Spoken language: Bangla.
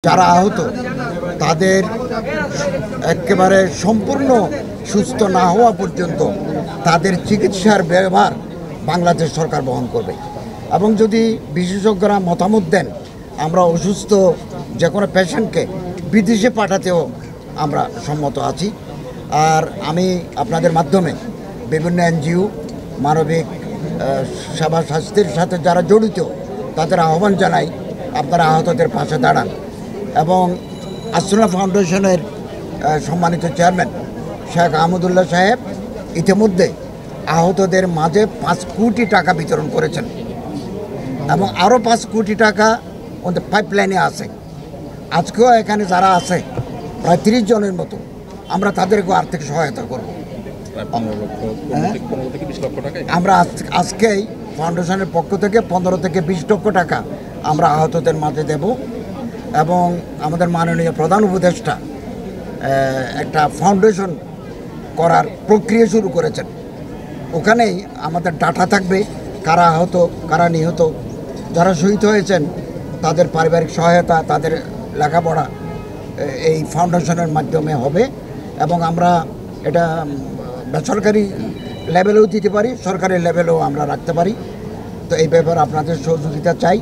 যারা আহত তাদের একেবারে সম্পূর্ণ সুস্থ না হওয়া পর্যন্ত তাদের চিকিৎসার ব্যয়ভার বাংলাদেশ সরকার বহন করবে। এবং যদি বিশেষজ্ঞরা মতামত দেন, আমরা অসুস্থ যে কোনো পেশেন্টকে বিদেশে পাঠাতেও আমরা সম্মত আছি। আর আমি আপনাদের মাধ্যমে বিভিন্ন এনজিও, মানবিক সেবা স্বাস্থ্যের সাথে যারা জড়িত তাদের আহ্বান জানাই, আপনারা আহতদের পাশে দাঁড়ান। এবং আসনা ফাউন্ডেশনের সম্মানিত চেয়ারম্যান শেখ আহমদুল্লাহ সাহেব ইতিমধ্যে আহতদের মাঝে 5 কোটি টাকা বিতরণ করেছেন এবং আরও 5 কোটি টাকা ওদের পাইপলাইনে আছে। আজকেও এখানে যারা আছে প্রায় 30 জনের মতো, আমরা তাদেরকেও আর্থিক সহায়তা করব। আমরা আজকেই ফাউন্ডেশনের পক্ষ থেকে 15 থেকে 20 লক্ষ টাকা আমরা আহতদের মাঝে দেব। এবং আমাদের মাননীয় প্রধান উপদেষ্টা একটা ফাউন্ডেশন করার প্রক্রিয়া শুরু করেছেন। ওখানেই আমাদের ডাটা থাকবে, কারা আহত, কারা নিহত, যারা শহীদ হয়েছেন তাদের পারিবারিক সহায়তা, তাদের লেখাপড়া এই ফাউন্ডেশনের মাধ্যমে হবে। এবং আমরা এটা বেসরকারি লেভেলেও দিতে পারি, সরকারি লেভেলেও আমরা রাখতে পারি। তো এই ব্যাপারে আপনাদের সহযোগিতা চাই।